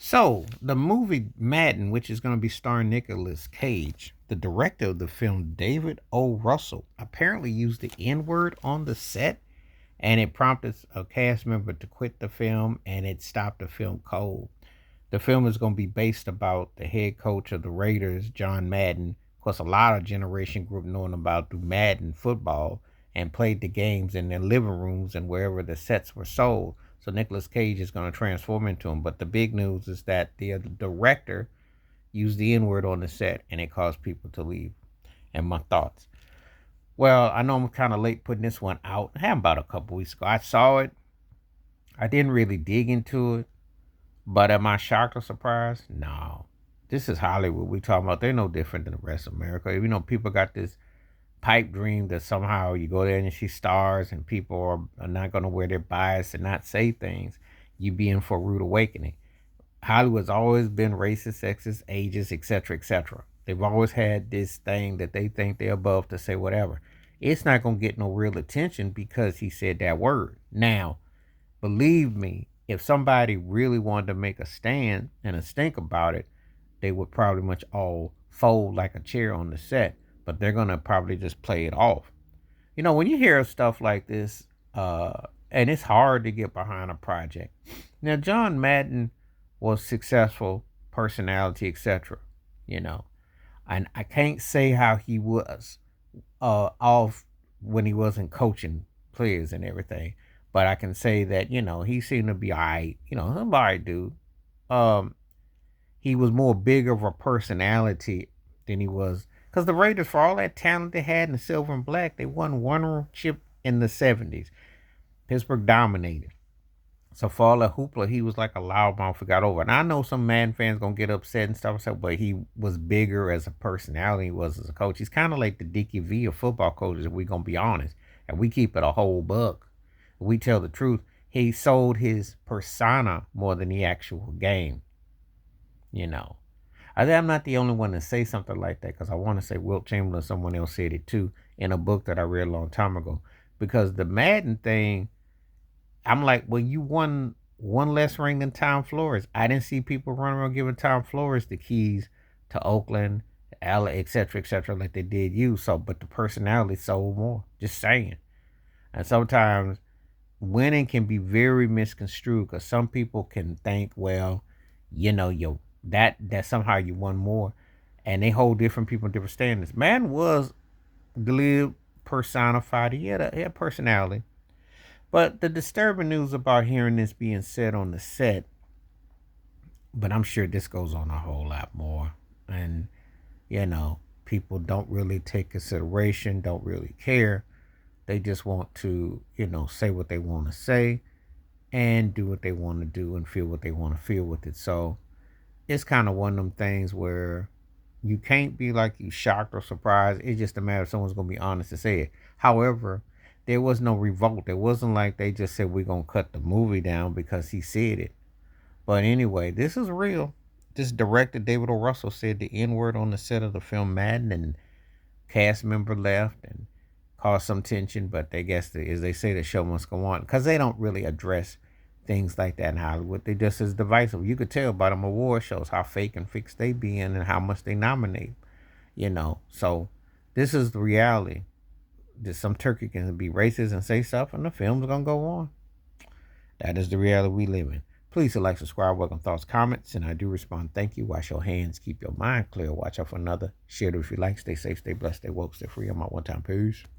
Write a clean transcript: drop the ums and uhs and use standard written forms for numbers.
So, the movie Madden, which is going to be starring Nicolas Cage, the director of the film, David O. Russell, apparently used the N word on the set, and it prompted a cast member to quit the film, and it stopped the film cold. The film is going to be based about the head coach of the Raiders, John Madden. Of course, a lot of Generation Group knowing about through Madden football and played the games in their living rooms and wherever the sets were sold. So Nicolas Cage is going to transform into him. But the big news is that the director used the N word on the set and it caused people to leave. And my thoughts. Well, I know I'm kind of late putting this one out. I had about a couple weeks ago. I saw it. I didn't really dig into it. But am I shocked or surprised? No. This is Hollywood we talking about. They're no different than the rest of America. You know, people got this pipe dream that somehow you go there and you see stars and people are not going to wear their bias and not say things. You be in for a rude awakening. Hollywood's always been racist, sexist, ageist, etc., etc. They've always had this thing that they think they're above to say whatever. It's not going to get no real attention because he said that word. Now, believe me, if somebody really wanted to make a stand and a stink about it, they would probably much all fold like a chair on the set, but they're gonna probably just play it off. You know, when you hear stuff like this, and it's hard to get behind a project. Now, John Madden was successful, personality, etc. You know, and I can't say how he was off when he wasn't coaching players and everything. But I can say that, he seemed to be all right. I'm all right, dude. Um, he was more big of a personality than he was. Because the Raiders, for all that talent they had in the silver and black, they won one chip in the 70s. Pittsburgh dominated. So for all the hoopla, he was like a loudmouth who got over. And I know some Man fans gonna get upset and stuff, but he was bigger as a personality than he was as a coach. He's kind of like the Dickie V of football coaches, if we're gonna be honest. And we keep it a whole buck. We tell the truth. He sold his persona more than the actual game. You know. I'm not the only one to say something like that because I want to say Wilt Chamberlain, someone else said it too in a book that I read a long time ago. Because the Madden thing, I'm like, well, you won one less ring than Tom Flores. I didn't see people running around giving Tom Flores the keys to Oakland, LA, etc., like they did you. So, but the personality sold more. Just saying. And sometimes winning can be very misconstrued because some people can think, well, you that somehow you won more, and they hold different people in different standards. Man was glib personified. He had personality. But the disturbing news about hearing this being said on the set, but I'm sure this goes on a whole lot more. And, people don't really take consideration, don't really care. They just want to, say what they want to say and do what they want to do and feel what they want to feel with it. So it's kind of one of them things where you can't be like you shocked or surprised. It's just a matter of someone's going to be honest to say it. However, there was no revolt. It wasn't like they just said we're going to cut the movie down because he said it. But anyway, this is real. This director, David O. Russell, said the N word on the set of the film Madden, and cast member left and caused some tension. But they guess, as they say, the show must go on because they don't really address things like that in Hollywood. They just as divisive. You could tell by them award shows how fake and fixed they be in and how much they nominate. So this is the reality. That some turkey can be racist and say stuff, and the film's gonna go on. That is the reality we live in. Please like, subscribe, welcome thoughts, comments, and I do respond. Thank you. Wash your hands, keep your mind clear. Watch out for another. Share it if you like. Stay safe, stay blessed, stay woke, stay free. I'm out one time. Peace.